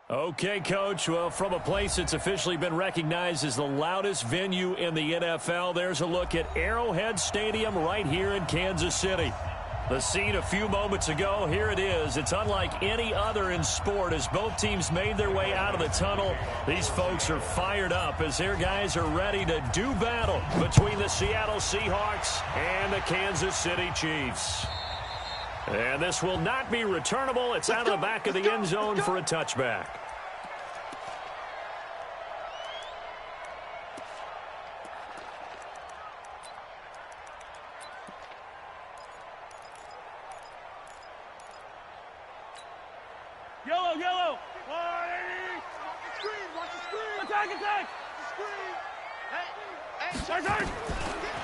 Okay, Coach. Well, from a place that's officially been recognized as the loudest venue in the NFL, there's a look at Arrowhead Stadium right here in Kansas City. The scene a few moments ago, here it is. It's unlike any other in sport as both teams made their way out of the tunnel. These folks are fired up as their guys are ready to do battle between the Seattle Seahawks and the Kansas City Chiefs. And this will not be returnable. It's out of the back of the end zone for a touchback. Yellow, yellow. Watch the screen, watch the screen. Attack, attack. Screen. Hey.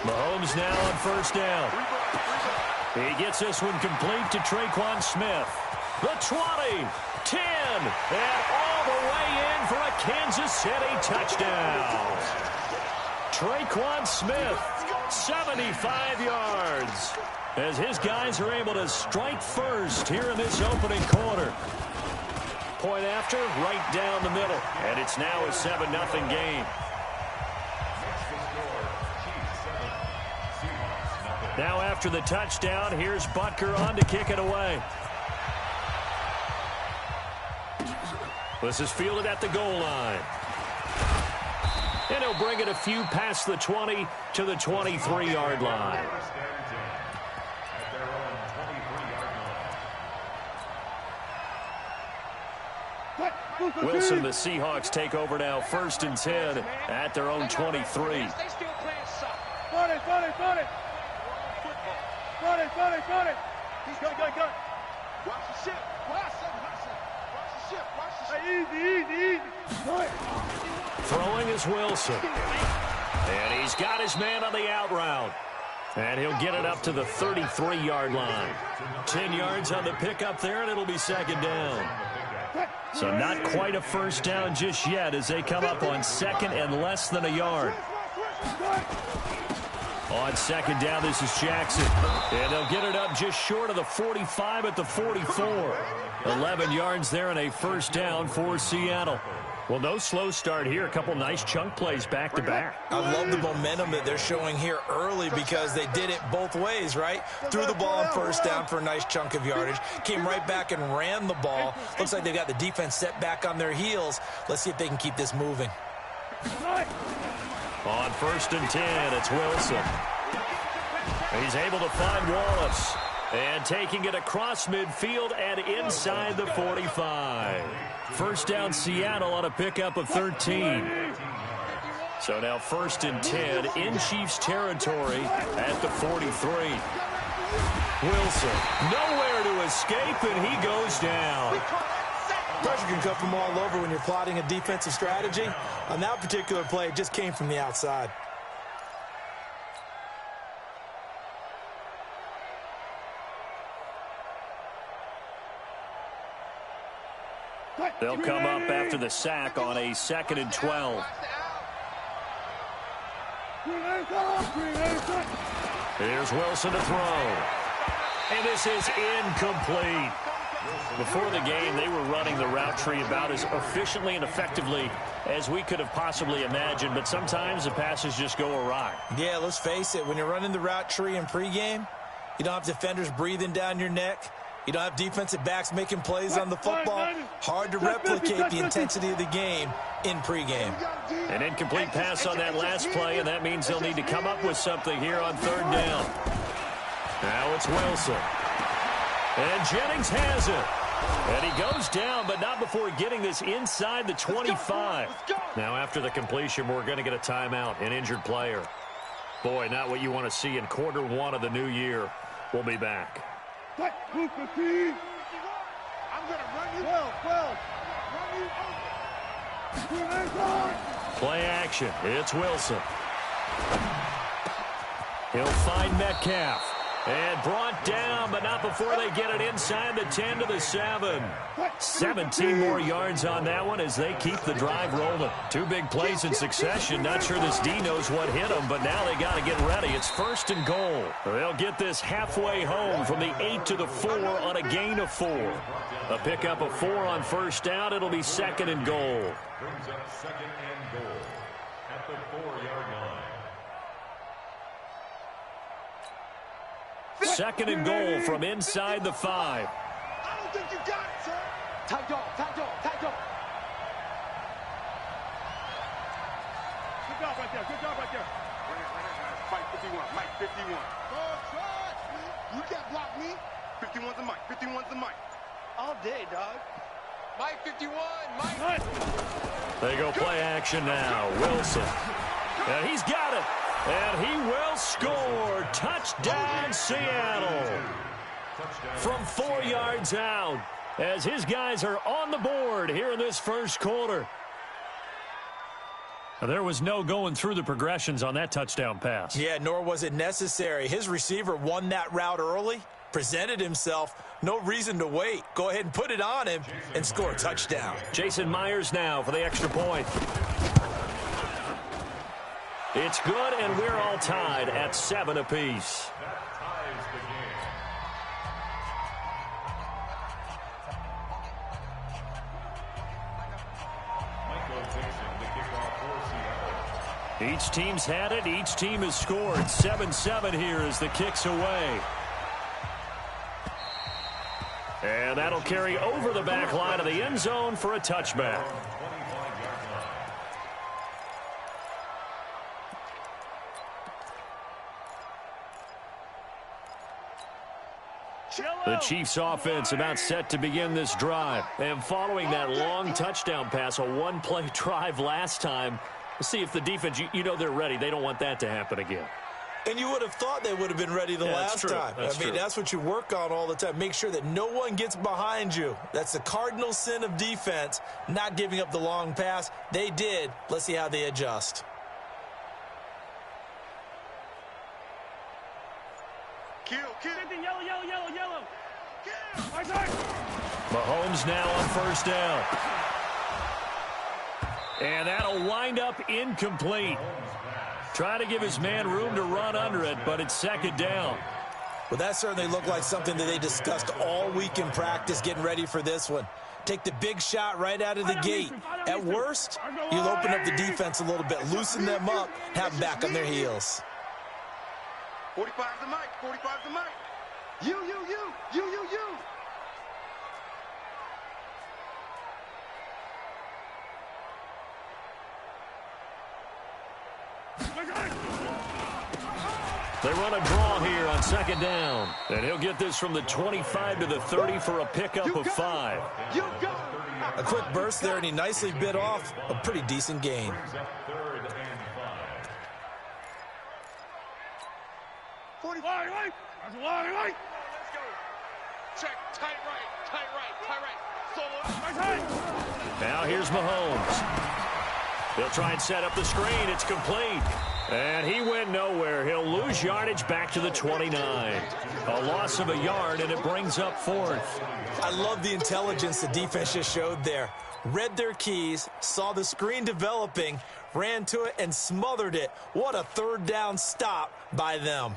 Mahomes now on first down. He gets this one complete to Tre'Quan Smith. The 20, 10, and all the way in for a Kansas City touchdown. Tre'Quan Smith, 75 yards, as his guys are able to strike first here in this opening quarter. Point after, right down the middle, and it's now a 7-0 game. Now after the touchdown, here's Butker on to kick it away. This is fielded at the goal line. And he'll bring it a few past the 20 to the 23-yard line. Wilson, the Seahawks take over now, 1st and 10 at their own 23. Run it. He's go. Watch the ship. Watch the ship. Easy. Throwing is Wilson. And he's got his man on the out route. And he'll get it up to the 33-yard line. 10 yards on the pickup there, and it'll be 2nd down. So not quite a first down just yet as they come up on 2nd and less than a yard. On 2nd down, this is Jackson. And they'll get it up just short of the 45 at the 44. 11 yards there and a first down for Seattle. Well, no slow start here. A couple nice chunk plays back-to-back. I love the momentum that they're showing here early because they did it both ways, right? Threw the ball on first down for a nice chunk of yardage. Came right back and ran the ball. Looks like they've got the defense set back on their heels. Let's see if they can keep this moving. On 1st and 10, it's Wilson. He's able to find Wallace. And taking it across midfield and inside the 45. First down Seattle on a pickup of 13. So now 1st and 10 in Chiefs territory at the 43. Wilson nowhere to escape, and he goes down. Pressure can come from all over when you're plotting a defensive strategy. On that particular play, it just came from the outside. They'll come up after the sack on a 2nd and 12. Here's Wilson to throw. And this is incomplete. Before the game, they were running the route tree about as efficiently and effectively as we could have possibly imagined, but sometimes the passes just go awry. Yeah, let's face it. When you're running the route tree in pregame, you don't have defenders breathing down your neck. You don't have defensive backs making plays on the football. Hard to replicate the intensity of the game in pregame. An incomplete pass on that last play, and that means they'll need to come up with something here on 3rd down. Now it's Wilson. And Jennings has it. And he goes down, but not before getting this inside the 25. Now after the completion, we're going to get a timeout, an injured player. Boy, not what you want to see in quarter 1 of the new year. We'll be back. I'm going to run you. Play action. It's Wilson. He'll find Metcalf. And brought down, but not before they get it inside the 10 to the 7. 17 more yards on that one as they keep the drive rolling. Two big plays in succession. Not sure this D knows what hit them, but now they got to get ready. It's 1st and goal. They'll get this halfway home from the 8 to the 4 on a gain of 4. A pickup of 4 on 1st down. It'll be 2nd and goal. Brings up 2nd and goal at the 4-yard line. 2nd and goal from inside the 5. I don't think you got it, sir. Tight dog, tight dog, tight dog. Good job right there. Good job right there. Mike 51. Mike 51. You can't block me. 51's a Mike. 51's a Mike. All day, dog. Mike 51. Mike. They go play action now. Wilson. And he's got it. And he will score. Touchdown, Seattle. From 4 yards out as his guys are on the board here in this first quarter. There was no going through the progressions on that touchdown pass. Yeah, nor was it necessary. His receiver won that route early, presented himself. No reason to wait. Go ahead and put it on him and score a touchdown. Jason Myers now for the extra point. It's good, and we're all tied at 7 apiece. That ties the game. Michael Dixon, the kickoff for Seattle. Each team's had it. Each team has scored. 7-7 here as the kick's away. And that'll carry over the back line of the end zone for a touchback. The Chiefs offense about set to begin this drive. And following that long touchdown pass, a one-play drive last time, we'll see if the defense, you know they're ready. They don't want that to happen again. And you would have thought they would have been ready the last time. That's what you work on all the time. Make sure that no one gets behind you. That's the cardinal sin of defense, not giving up the long pass. They did. Let's see how they adjust. Kill. Yellow, yellow, yellow, yellow. Kill. Right side. Mahomes now on 1st down. And that'll wind up incomplete. Try to give his man room to run under it, but it's 2nd down. Well, that certainly looked like something that they discussed all week in practice getting ready for this one. Take the big shot right out of the gate. At worst, you'll open up the defense a little bit, loosen them up, have them back on their heels. 45's the Mike. 45's the Mike. You. They run a draw here on 2nd down. And he'll get this from the 25 to the 30 for a pickup of 5. You go. A quick burst there, and he nicely bit off a pretty decent gain. Brings up 3rd and 5. 45. That's a wide right. Let's go. Check. Tight right. Solo. Right side. Now here's Mahomes. He'll try and set up the screen. It's complete. And he went nowhere. He'll lose yardage back to the 29. A loss of a yard, and it brings up 4th. I love the intelligence the defense just showed there. Read their keys, saw the screen developing, ran to it, and smothered it. What a 3rd down stop by them.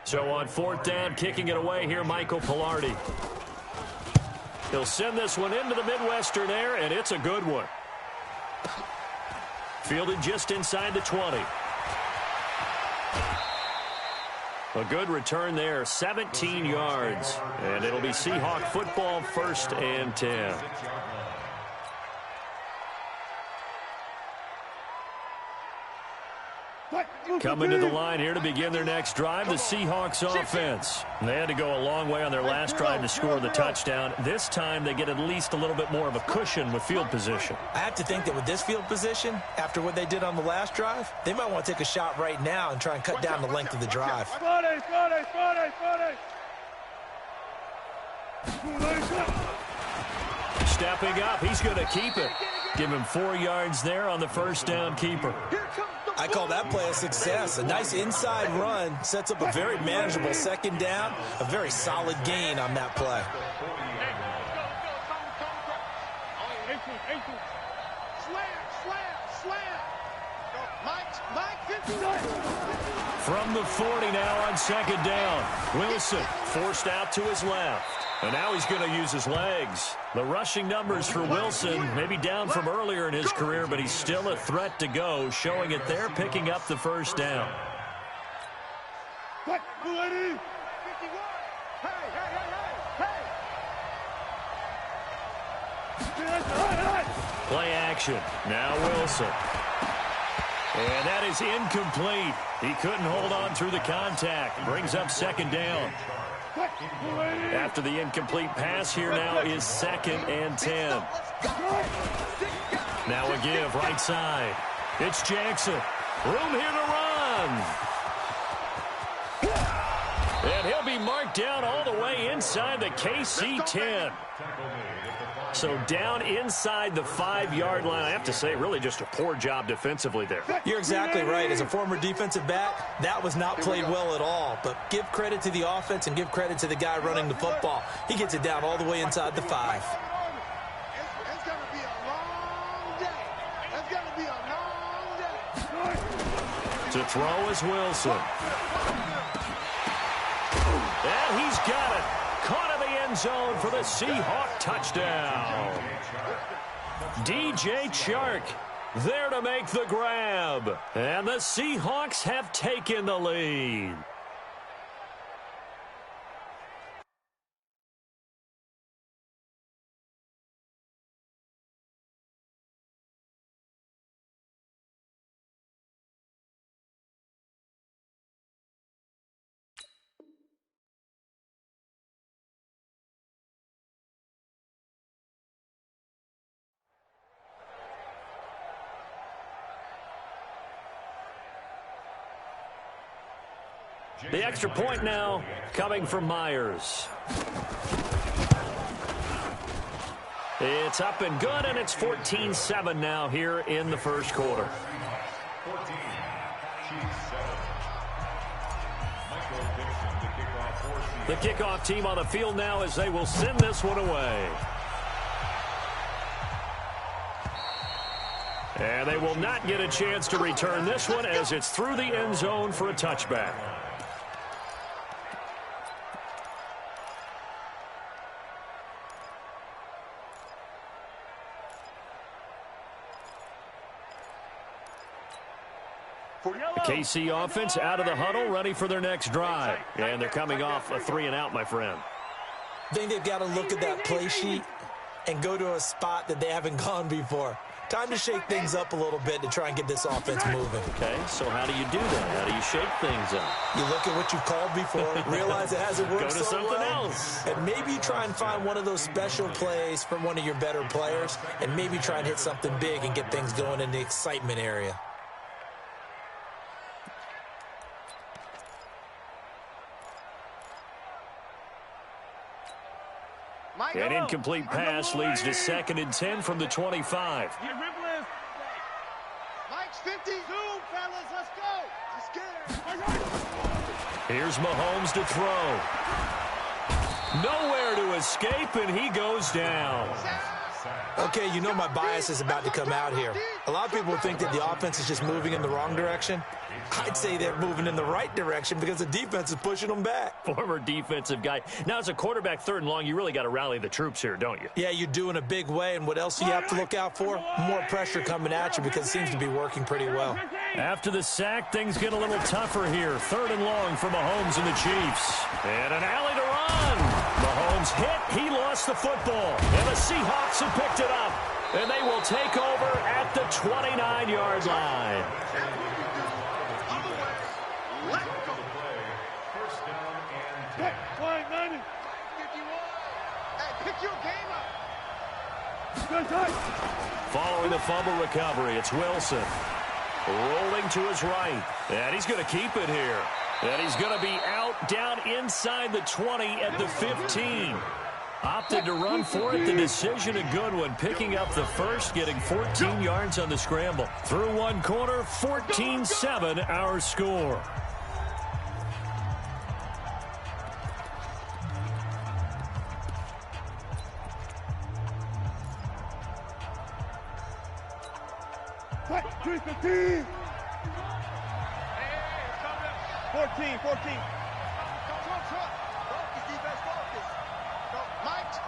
So on 4th down, kicking it away here, Michael Pilardi. He'll send this one into the Midwestern air, and it's a good one. Fielded just inside the 20. A good return there, 17 yards. And it'll be Seahawk football, 1st and 10. Coming to the line here to begin their next drive, the Seahawks offense. They had to go a long way on their last drive to score the touchdown. This time they get at least a little bit more of a cushion with field position. I have to think that with this field position, after what they did on the last drive, they might want to take a shot right now and try and cut down the length of the drive. Stepping up, he's going to keep it. Give him 4 yards there on the 1st down keeper. I call that play a success. A nice inside run sets up a very manageable 2nd down. A very solid gain on that play. From the 40 now on 2nd down. Wilson forced out to his left. And now he's going to use his legs. The rushing numbers for Wilson maybe down from earlier in his career, but he's still a threat to go, showing it there, picking up the 1st down. Play action. Now Wilson. And that is incomplete. He couldn't hold on through the contact. Brings up 2nd down. After the incomplete pass, here now is 2nd and 10. Now a give right side. It's Jackson. Room here to run. And he'll be marked down all the way inside the KC 10. So down inside the 5-yard line. I have to say, really just a poor job defensively there. You're exactly right. As a former defensive back, that was not played well at all. But give credit to the offense and give credit to the guy running the football. He gets it down all the way inside the 5. It's going to be a long day. It's going to be a long day. To throw is Wilson. And he's got it. Caught in the end zone for the Seahawk touchdown. DJ Chark there to make the grab. And the Seahawks have taken the lead. The extra point now coming from Myers. It's up and good, and it's 14-7 now here in the 1st quarter. 14, the kickoff team on the field now as they will send this one away. And they will not get a chance to return this one as it's through the end zone for a touchback. The KC offense out of the huddle, ready for their next drive. And thee coming off a 3-and-out, my friend. I think they've got to look at that play sheet and go to a spot that they haven't gone before. Time to shake things up a little bit to try and get this offense moving. Okay, so how do you do that? How do you shake things up? You look at what you've called before, realize it hasn't worked Go to so something well, else. and maybe you try and find one of those special plays from one of your better players, and maybe try and hit something big and get things going in the excitement area. An incomplete pass leads to 2nd and 10 from the 25. Mike's 50. Zoom, fellas, let's go. Here's Mahomes to throw. Nowhere to escape, and he goes down. Okay, you know my bias is about to come out here. A lot of people think that the offense is just moving in the wrong direction. I'd say they're moving in the right direction because the defense is pushing them back. Former defensive guy. Now, as a quarterback, 3rd and long, you really got to rally the troops here, don't you? Yeah, you do in a big way, and what else do you have to look out for? More pressure coming at you because it seems to be working pretty well. After the sack, things get a little tougher here. 3rd and long for Mahomes and the Chiefs. And an alley to run. Mahomes hit. He lost the football. And the Seahawks have picked it up. And they will take over at the 29-yard line. Following the fumble recovery, it's Wilson. Rolling to his right. And he's going to keep it here. And he's going to be out down inside the 20 at the 15. Opted to run for it. The decision a good one. Picking up the first, getting 14 yards on the scramble. Through one quarter, 14-7 our score. Hey, 14.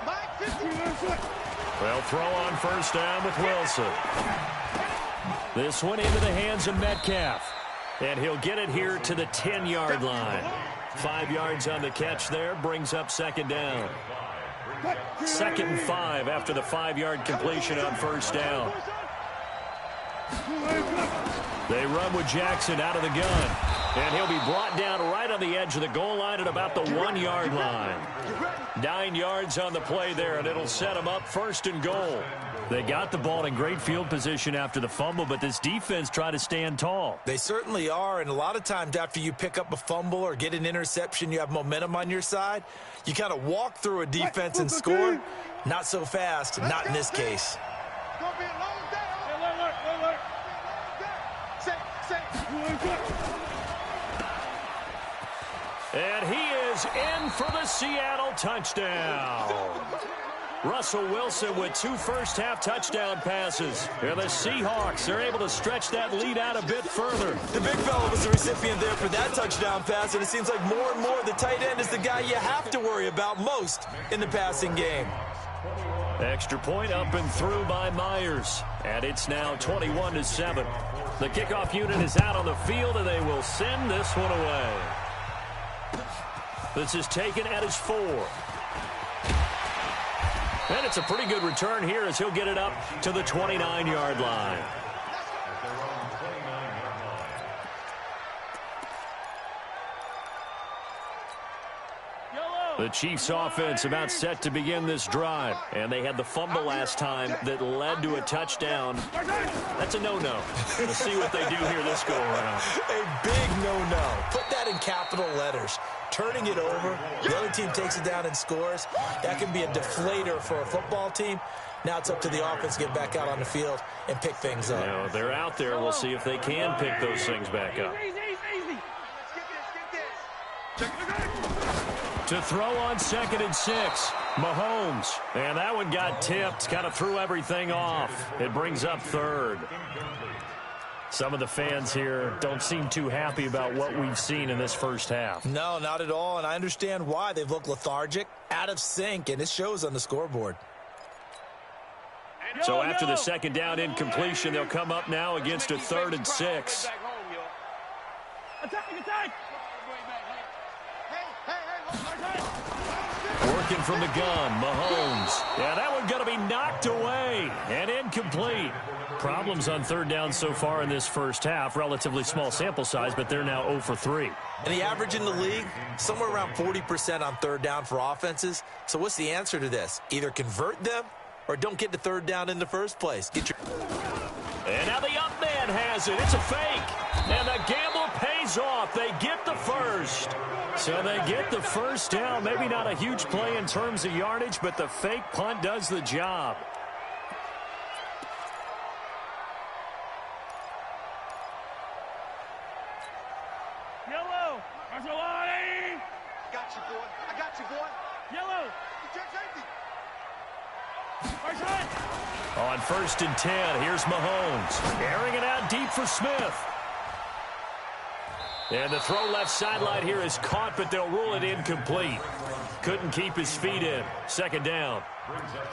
Mike, 15. Well, throw on first down with Wilson. This one into the hands of Metcalf. And he'll get it here to the 10-yard line. 5 yards on the catch there, brings up 2nd down. 2nd and 5 after the 5-yard completion on first down. They run with Jackson out of the gun. And he'll be brought down right on the edge of the goal line at about the 1-yard line. 9 yards on the play there, and it'll set them up 1st and goal. They got the ball in great field position after the fumble, but this defense tried to stand tall. They certainly are, and a lot of times after you pick up a fumble or get an interception, you have momentum on your side. You kind of walk through a defense and score. Not so fast, not in this case. And he is in for the Seattle touchdown. Russell Wilson with 2 first-half touchdown passes. And the Seahawks are able to stretch that lead out a bit further. The big fella was the recipient there for that touchdown pass, and it seems like more and more the tight end is the guy you have to worry about most in the passing game. Extra point up and through by Myers. And it's now 21-7. The kickoff unit is out on the field, and they will send this one away. This is taken at his 4. And it's a pretty good return here as he'll get it up to the 29-yard line. The Chiefs offense about set to begin this drive. And they had the fumble last time that led to a touchdown. That's a no-no. We'll see what they do here this go-around. A big no-no. Put that in capital letters. Turning it over, the other team takes it down and scores. That can be a deflator for a football team. Now it's up to the offense to get back out on the field and pick things up. You know, they're out there. We'll see if they can pick those things back up. To throw on 2nd and 6, Mahomes. And that one got tipped, kind of threw everything off. It brings up 3rd. Some of the fans here don't seem too happy about what we've seen in this first half. No, not at all, and I understand why. They've looked lethargic, out of sync, and it shows on the scoreboard. So after the 2nd down incompletion, they'll come up now against a 3rd and 6. Working from the gun, Mahomes. Yeah, that one going to be knocked away and incomplete. Problems on 3rd down so far in this first half. Relatively small sample size, but they're now 0 for 3. And the average in the league, somewhere around 40% on 3rd down for offenses. So what's the answer to this? Either convert them or don't get to 3rd down in the first place. And now the up man has it. It's a fake. And the gamble pays off. They get the first. So they get the first down. Maybe not a huge play in terms of yardage, but the fake punt does the job. Yellow. I got you, boy. Yellow. On 1st and 10, here's Mahomes. Airing it out deep for Smith. And the throw left sideline here is caught, but they'll rule it incomplete. Couldn't keep his feet in. 2nd down.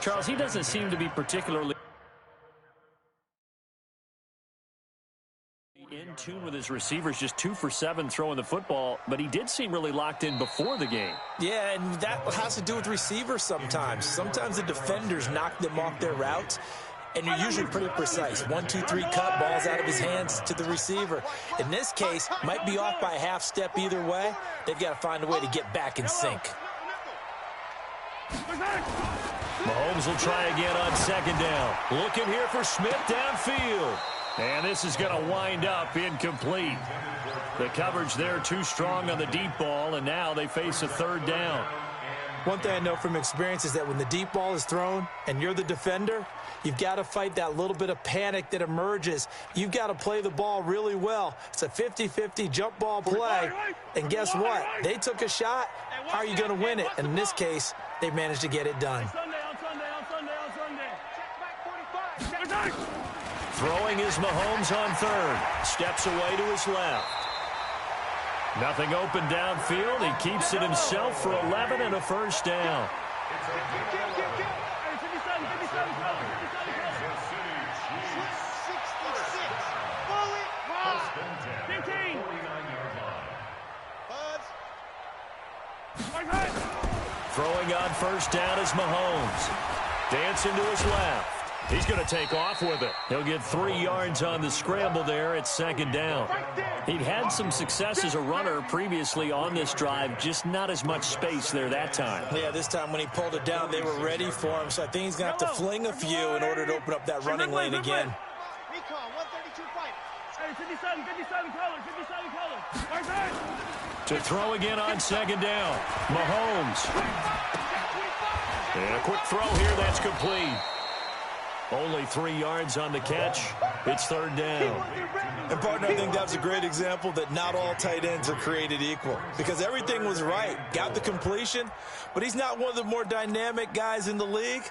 Charles, he doesn't seem to be particularly in tune with his receivers, just 2 for 7 throwing the football, but he did seem really locked in before the game. Yeah, and that has to do with receivers sometimes. Sometimes the defenders knock them off their routes, and you're usually pretty precise. 1, 2, 3 cut, balls out of his hands to the receiver. In this case, might be off by a half step either way. They've got to find a way to get back in sync. Mahomes will try again on 2nd down. Looking here for Smith downfield. And this is going to wind up incomplete. The coverage there too strong on the deep ball, and now they face a 3rd down. One thing I know from experience is that when the deep ball is thrown and you're the defender, you've got to fight that little bit of panic that emerges. You've got to play the ball really well. It's a 50-50 jump ball play. And guess what? They took a shot. How are you going to win it? And in this case, they managed to get it done. Throwing is Mahomes on 3rd. Steps away to his left. Nothing open downfield. He keeps it himself for 11 and a 1st down. Throwing on 1st down is Mahomes. Dancing to his left. He's going to take off with it. He'll get 3 yards on the scramble there at 2nd down. He'd had some success as a runner previously on this drive, just not as much space there that time. Yeah, this time when he pulled it down, they were ready for him, so I think he's going to have to fling a few in order to open up that running lane again. To throw again on 2nd down. Mahomes. And a quick throw here, that's complete. Only 3 yards on the catch. It's 3rd down. And, partner, I think that's a great example that not all tight ends are created equal. Because everything was right. Got the completion, but he's not one of the more dynamic guys in the league.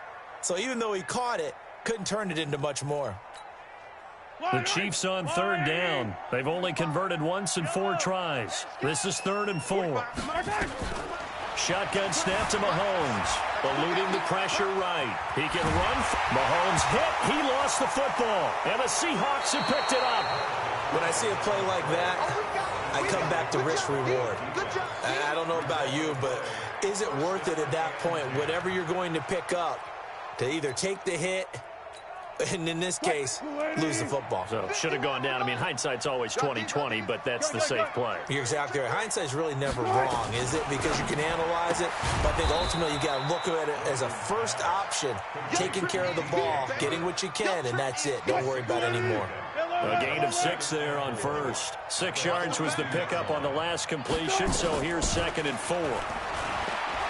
So even though he caught it, couldn't turn it into much more. The Chiefs on 3rd down. They've only converted once in 4 tries. This is 3rd and 4. Shotgun snap to Mahomes. Eluding the pressure right. He can run. Mahomes hit. He lost the football. And the Seahawks have picked it up. When I see a play like that, I come back to risk reward. I don't know about you, but is it worth it at that point, whatever you're going to pick up, to either take the hit, and in this case, lose the football? So should have gone down. I mean, hindsight's always 20/20, but that's the safe play. You're exactly right. Hindsight's really never wrong, is it? Because you can analyze it, but I think ultimately you got to look at it as a first option, taking care of the ball, getting what you can, and that's it. Don't worry about it anymore. A gain of 6 there on 1st. 6 yards was the pickup on the last completion, so here's 2nd and 4.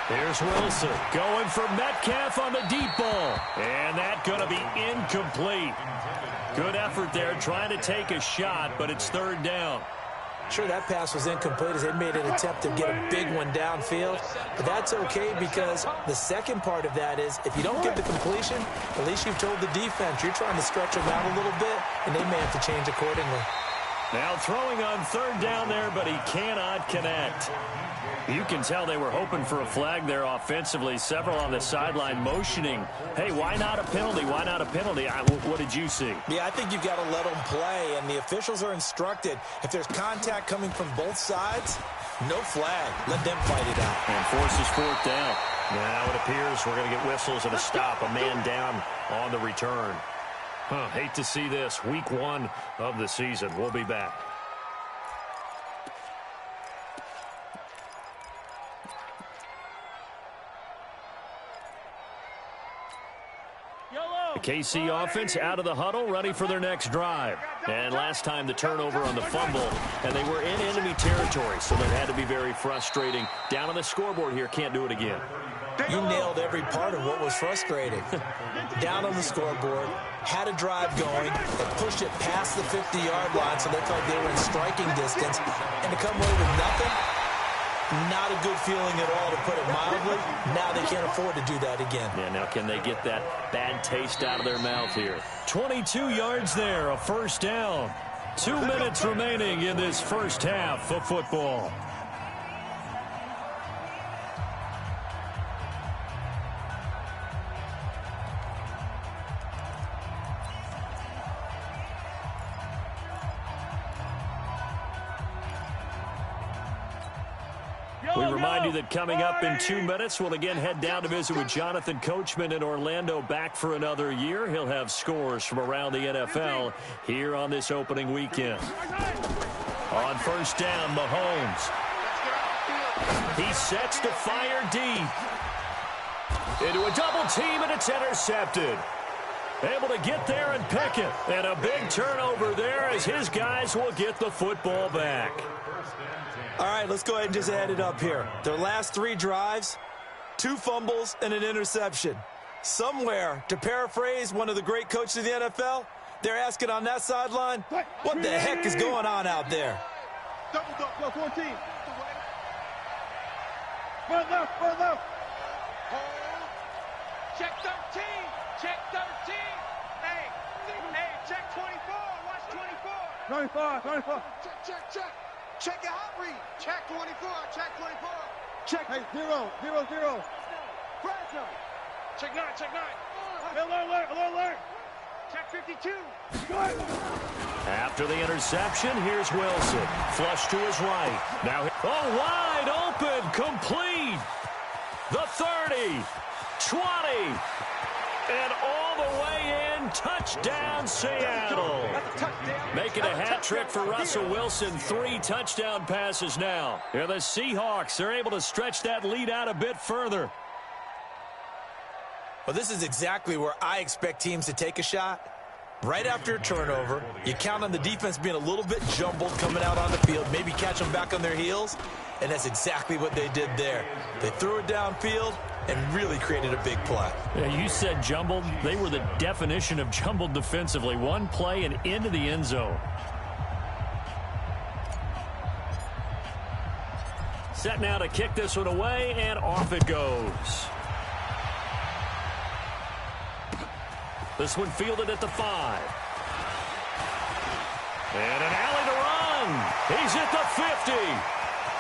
Here's Wilson going for Metcalf on the deep ball. And that going to be incomplete. Good effort there trying to take a shot, but it's 3rd down. Sure, that pass was incomplete as they made an attempt to get a big one downfield. But that's okay because the second part of that is if you don't get the completion, at least you've told the defense you're trying to stretch them out a little bit, and they may have to change accordingly. Now throwing on 3rd down there, but he cannot connect. You can tell they were hoping for a flag there offensively. Several on the sideline motioning, hey, why not a penalty? Why not a penalty? What did you see? Yeah, I think you've got to let them play, and the officials are instructed. If there's contact coming from both sides, no flag. Let them fight it out. And forces 4th down. Now it appears we're going to get whistles and a stop. A man down on the return. Hate to see this. Week 1 of the season. We'll be back. The KC offense out of the huddle, ready for their next drive. And last time the turnover on the fumble, and they were in enemy territory, so that had to be very frustrating. Down on the scoreboard here, can't do it again. You nailed every part of what was frustrating. Down on the scoreboard, had a drive going, and pushed it past the 50-yard line so they felt like they were in striking distance, and to come away with nothing, Not a good feeling at all, to put it mildly. Now they can't afford to do that again. Yeah, now can they get that bad taste out of their mouth here? 22 yards there, a first down. 2 minutes remaining in this first half of football. We remind you that coming up in 2 minutes, we'll again head down to visit with Jonathan Coachman in Orlando, back for another year. He'll have scores from around the NFL here on this opening weekend. On first down, Mahomes. He sets to fire deep. Into a double team, and it's intercepted. Able to get there and pick it. And a big turnover there as his guys will get the football back. All right, let's go ahead and just add it up here. Their last 3 drives, 2 fumbles and an interception. Somewhere, to paraphrase one of the great coaches of the NFL, they're asking on that sideline, what the heck is going on out there? Double, 14. Run left, run left. Check 13. Check 13. Hey, check 24. Watch 24. 24. Check. Check your hot read. Check 24. Check 24. Check. Hey, 0. Check 9. Alert. Check 52. After the interception, here's Wilson. Flush to his right. Now, wide open, complete. The 30, 20, and all the way in. Touchdown, Seattle. Making a hat trick for Russell Wilson. 3 touchdown passes now. And the Seahawks are able to stretch that lead out a bit further. Well, this is exactly where I expect teams to take a shot. Right after a turnover, you count on the defense being a little bit jumbled coming out on the field, maybe catch them back on their heels, and that's exactly what they did there. They threw it downfield and really created a big play. Yeah, you said jumbled. They were the definition of jumbled defensively. One play and into the end zone. Set now to kick this one away, and off it goes. This one fielded at the 5. And an alley to run. He's at the 50.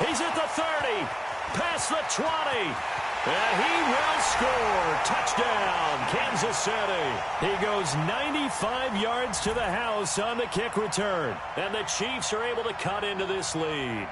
He's at the 30. Past the 20. And he will score. Touchdown, Kansas City. He goes 95 yards to the house on the kick return. And the Chiefs are able to cut into this lead.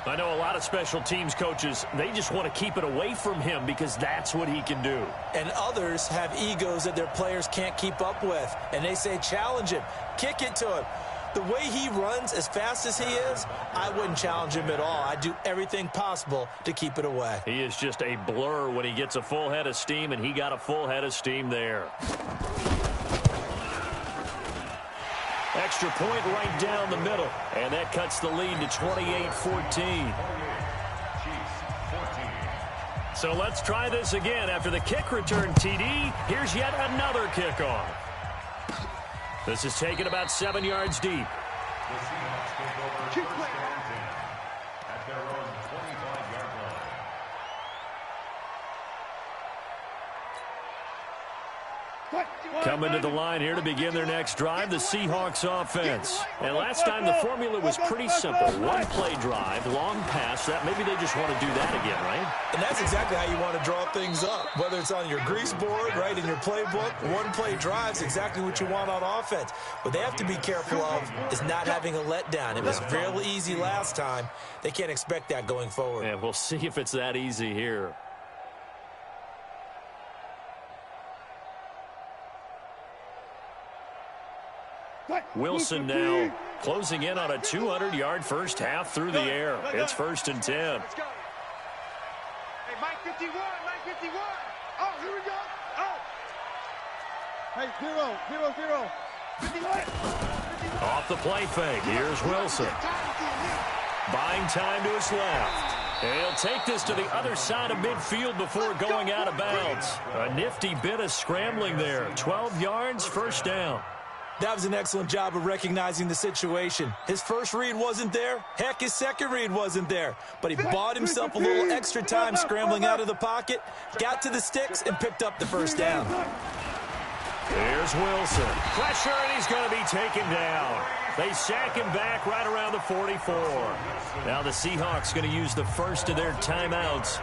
I know a lot of special teams coaches, they just want to keep it away from him because that's what he can do. And others have egos that their players can't keep up with. And they say, challenge him, kick it to him. The way he runs as fast as he is, I wouldn't challenge him at all. I'd do everything possible to keep it away. He is just a blur when he gets a full head of steam, and he got a full head of steam there. Extra point right down the middle, and that cuts the lead to 28-14. So let's try this again. After the kick return TD, here's yet another kickoff. This is taken about 7 yards deep. The Seahawks take over first and 10 at their own 25-yard line. Coming to the line here to begin their next drive, the Seahawks offense. And last time the formula was pretty simple. One play drive, long pass. That maybe they just want to do that again, right? And that's exactly how you want to draw things up. Whether it's on your grease board, right, in your playbook, one play drive's exactly what you want on offense. What they have to be careful of is not having a letdown. It was real easy last time. They can't expect that going forward. And we'll see if it's that easy here. Wilson now closing in on a 200-yard first half through the air. It's 1st and 10. Let's go. Hey, Mike 51. Oh, here we go. Oh. Hey, 0. 51. Off the play fake. Here's Wilson. Buying time to his left. And he'll take this to the other side of midfield before going out of bounds. A nifty bit of scrambling there. 12 yards, first down. That was an excellent job of recognizing the situation. His first read wasn't there. Heck, his second read wasn't there. But he bought himself a little extra time scrambling out of the pocket, got to the sticks, and picked up the first down. Here's Wilson. Pressure, and he's going to be taken down. They sack him back right around the 44. Now the Seahawks going to use the first of their timeouts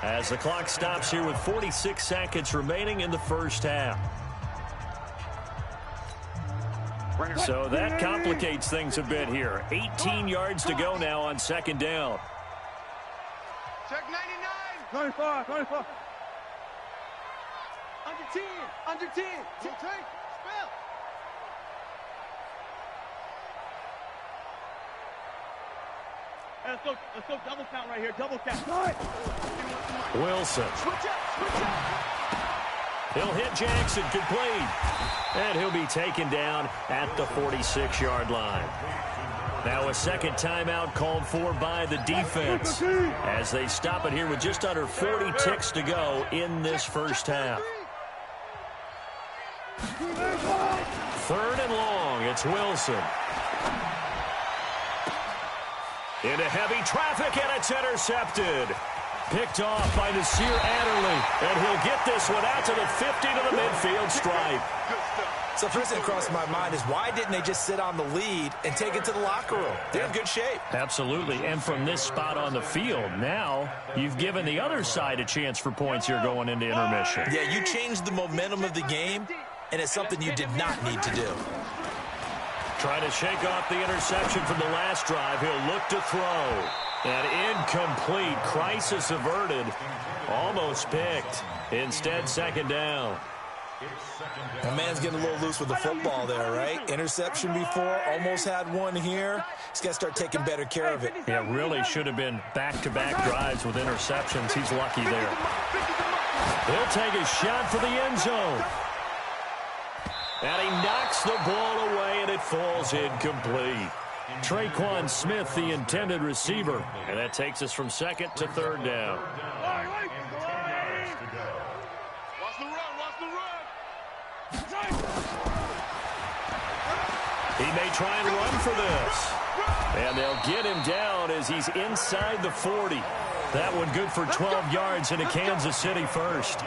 as the clock stops here with 46 seconds remaining in the first half. So that complicates things a bit here. 18 yards to go now on second down. Check 99. 24, 24. Under 10. Under 10. Take. Spell. Hey, let's go double count right here. Double count. Wilson. Switch up. He'll hit Jackson, complete. And he'll be taken down at the 46-yard line. Now a second timeout called for by the defense as they stop it here with just under 40 ticks to go in this first half. Third and long, it's Wilson. Into heavy traffic, and it's intercepted. Picked off by Nasir Adderley, and he'll get this one out to the 50 to the midfield stripe. So first thing that crossed my mind is why didn't they just sit on the lead and take it to the locker room? They're in good shape. Absolutely, and from this spot on the field, now you've given the other side a chance for points here going into intermission. Yeah, you changed the momentum of the game, and it's something you did not need to do. Trying to shake off the interception from the last drive. He'll look to throw. And incomplete. Crisis averted. Almost picked. Instead, second down. My man's getting a little loose with the football there, right? Interception before, almost had one here. He's got to start taking better care of it. Yeah, really should have been back-to-back drives with interceptions. He's lucky there. He'll take a shot for the end zone. And he knocks the ball away, and it falls incomplete. Traquan Smith, the intended receiver. And that takes us from second to third down. Watch the run. He may try and run for this. And they'll get him down as he's inside the 40. That one good for 12 yards into Kansas City first.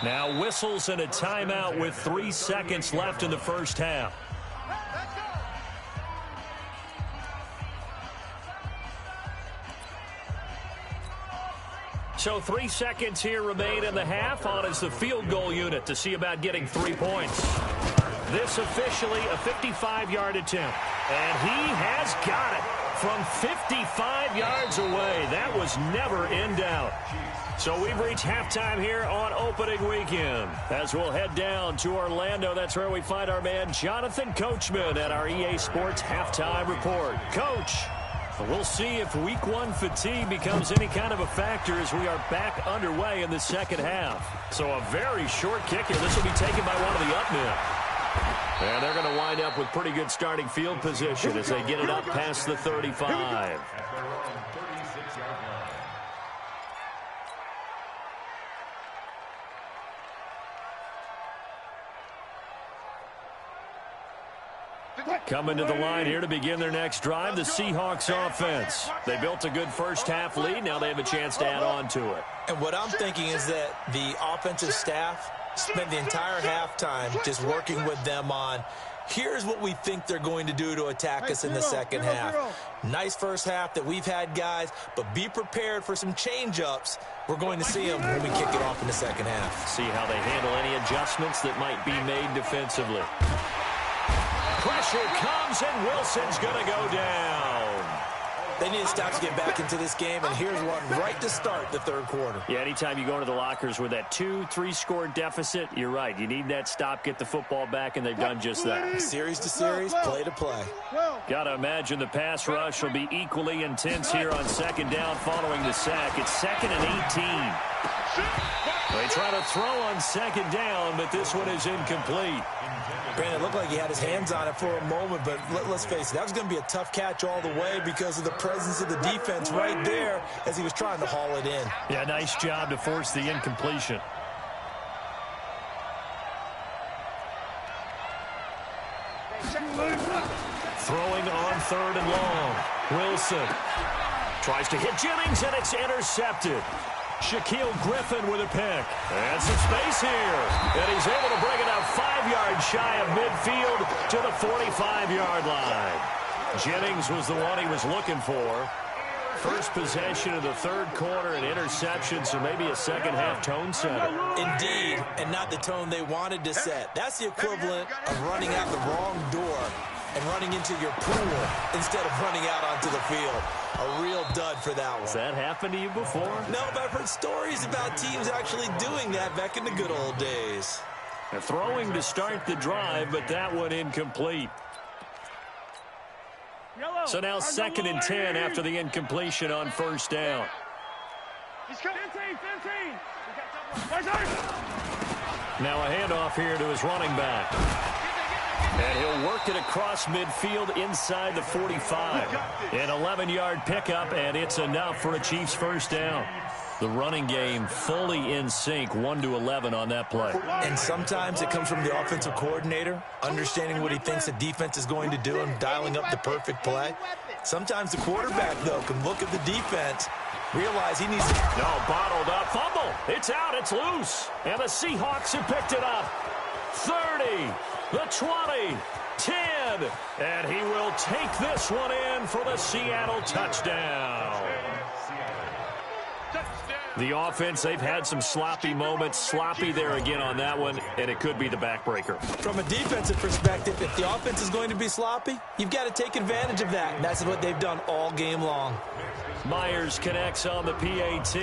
Now whistles and a timeout with 3 seconds left in the first half. So 3 seconds here remain in the half. On is the field goal unit to see about getting 3 points. This officially a 55-yard attempt. And he has got it from 55 yards away. That was never in doubt. So we've reached halftime here on opening weekend. As we'll head down to Orlando, that's where we find our man Jonathan Coachman at our EA Sports Halftime Report. Coach, we'll see if Week 1 fatigue becomes any kind of a factor as we are back underway in the second half. So a very short kick here. This will be taken by one of the up men. And they're going to wind up with pretty good starting field position as they get it up past the 35. Coming to the line here to begin their next drive, the Seahawks offense. They built a good first half lead. Now they have a chance to add on to it. And what I'm thinking is that the offensive staff spent the entire halftime just working with them on, here's what we think they're going to do to attack us in the second half. Nice first half that we've had, guys, but be prepared for some change-ups. We're going to see them when we kick it off in the second half. See how they handle any adjustments that might be made defensively. Pressure comes, and Wilson's going to go down. They need to stop to get back into this game, and here's one right to start the third quarter. Yeah, anytime you go into the lockers with that 2-3 score deficit, you're right. You need that stop, get the football back, and they've done just that. Series to series, play to play. Got to imagine the pass rush will be equally intense here on second down following the sack. It's 2nd and 18. They try to throw on second down, but this one is incomplete. Granted, it looked like he had his hands on it for a moment, but let's face it, that was going to be a tough catch all the way because of the presence of the defense right there as he was trying to haul it in. Yeah, nice job to force the incompletion. Throwing on 3rd and long. Wilson tries to hit Jennings, and it's intercepted. Shaquille Griffin with a pick. And some space here. And he's able to bring it out 5 yards shy of midfield to the 45-yard line. Jennings was the one he was looking for. First possession of the 3rd quarter, an interception, so maybe a second-half tone setter. Indeed, and not the tone they wanted to set. That's the equivalent of running out the wrong door and running into your pool instead of running out onto the field. A real dud for that one. Has that happened to you before? No, but I've heard stories about teams actually doing that back in the good old days. They're throwing to start the drive, but that one incomplete. So now 2nd and 10 after the incompletion on 1st down. Now a handoff here to his running back. And he'll work it across midfield inside the 45. An 11-yard pickup, and it's enough for a Chiefs 1st down. The running game fully in sync, 1-11 on that play. And sometimes it comes from the offensive coordinator, understanding what he thinks the defense is going to do and dialing up the perfect play. Sometimes the quarterback, though, can look at the defense, realize he needs to... No, bottled up. Fumble. It's out. It's loose. And the Seahawks have picked it up. 30, the 20, 10. And he will take this one in for the Seattle touchdown. The offense, they've had some sloppy moments. Sloppy there again on that one, and it could be the backbreaker. From a defensive perspective, if the offense is going to be sloppy, you've got to take advantage of that, and that's what they've done all game long. Myers connects on the PAT,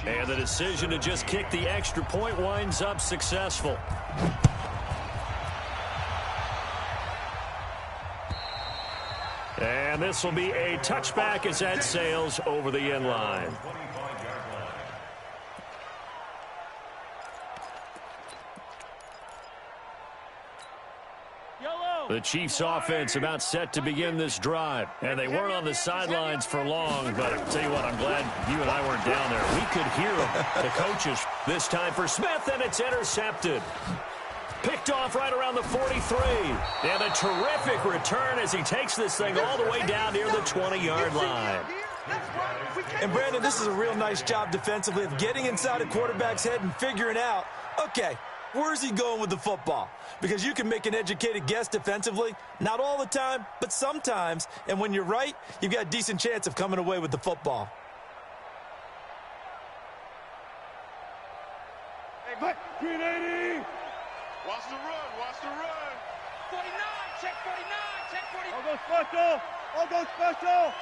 and the decision to just kick the extra point winds up successful. And this will be a touchback as that sails over the end line. The Chiefs offense about set to begin this drive. And they weren't on the sidelines for long, but I'll tell you what, I'm glad you and I weren't down there. We could hear them, the coaches. This time for Smith, and it's intercepted. Picked off right around the 43. And a terrific return as he takes this thing all the way down near the 20-yard line. And, Brandon, this is a real nice job defensively of getting inside a quarterback's head and figuring out, okay, where's he going with the football? Because you can make an educated guess defensively. Not all the time, but sometimes. And when you're right, you've got a decent chance of coming away with the football. Hey, but 380. Watch the run. Watch the run. 49. Check 49. Check 49. I'll go special. I'll go special.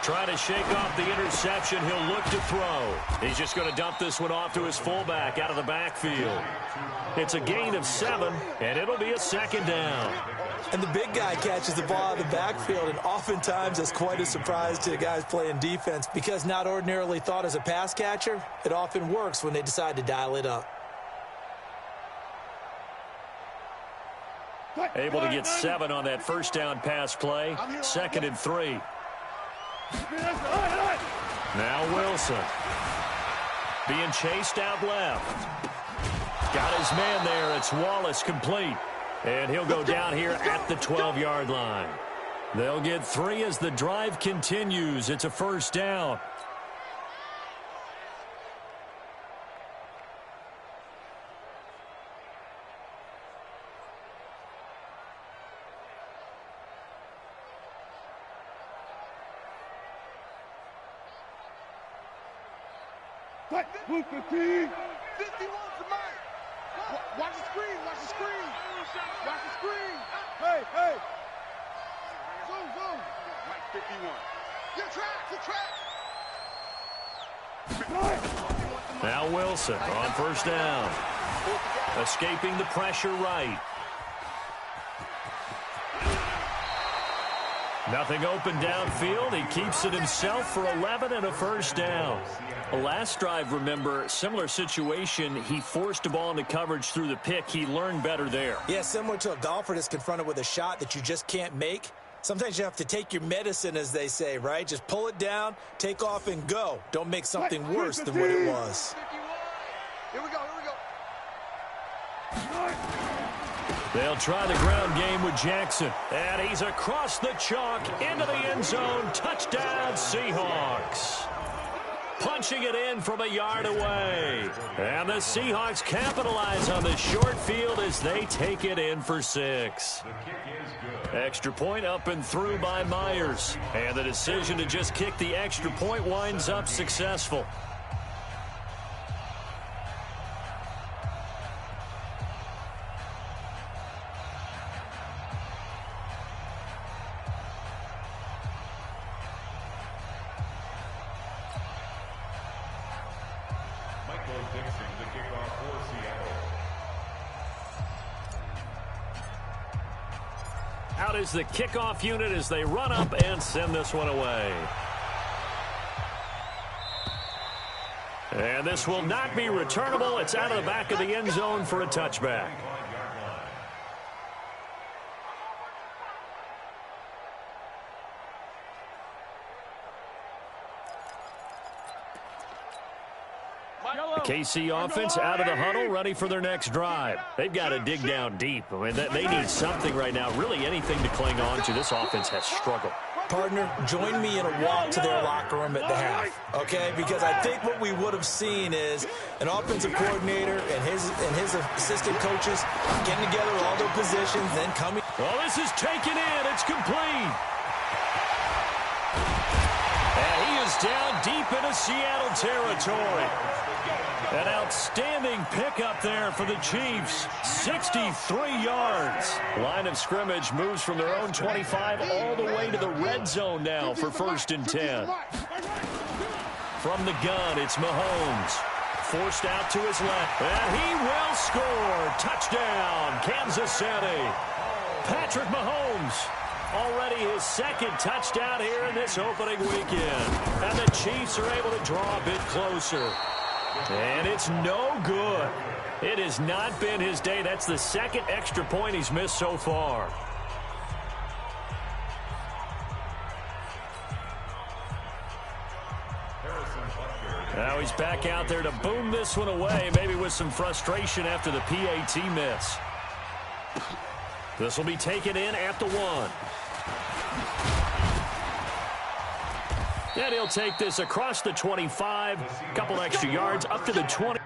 Trying to shake off the interception. He'll look to throw. He's just going to dump this one off to his fullback out of the backfield. It's a gain of 7, and it'll be a 2nd down. And the big guy catches the ball out of the backfield, and oftentimes that's quite a surprise to the guys playing defense because not ordinarily thought as a pass catcher, it often works when they decide to dial it up. Able to get 7 on that 1st down pass play. 2nd and 3. Now Wilson. Being chased out left. Got his man there. It's Wallace complete. And he'll go down here at the 12-yard line. They'll get 3 as the drive continues. It's a 1st down. Move 15. 51 to Mike. Watch the screen. Watch the screen. Watch the screen. Hey, hey. Zoom, zoom. Mike 51. Get track. Now Wilson on 1st down. Escaping the pressure right. Nothing open downfield. He keeps it himself for 11 and a 1st down. Last drive, remember, similar situation. He forced a ball into coverage through the pick. He learned better there. Yeah, similar to a golfer that's confronted with a shot that you just can't make. Sometimes you have to take your medicine, as they say, right? Just pull it down, take off, and go. Don't make something worse than what it was. Here we go. Here we go. They'll try the ground game with Jackson. And he's across the chalk into the end zone. Touchdown, Seahawks. Punching it in from a yard away. And the Seahawks capitalize on the short field as they take it in for 6. Extra point up and through by Myers. And the decision to just kick the extra point winds up successful. Out is the kickoff unit as they run up and send this one away. And this will not be returnable. It's out of the back of the end zone for a touchback. The KC offense out of the huddle, ready for their next drive. They've got to dig down deep. I mean, they need something right now, really anything to cling on to. This offense has struggled. Partner, join me in a walk to their locker room at the half, okay? Because I think what we would have seen is an offensive coordinator and his assistant coaches getting together all their positions, then coming. Well, this is taken in. It's complete. And he is down deep into Seattle territory. An outstanding pickup there for the Chiefs. 63 yards. Line of scrimmage moves from their own 25 all the way to the red zone now for 1st and 10. From the gun, it's Mahomes. Forced out to his left. And he will score. Touchdown, Kansas City. Patrick Mahomes. Already his 2nd touchdown here in this opening weekend. And the Chiefs are able to draw a bit closer. And it's no good. It has not been his day. That's the 2nd extra point he's missed so far. Now he's back out there to boom this one away, maybe with some frustration after the PAT miss. This will be taken in at the 1. And he'll take this across the 25, couple extra yards up to the 20.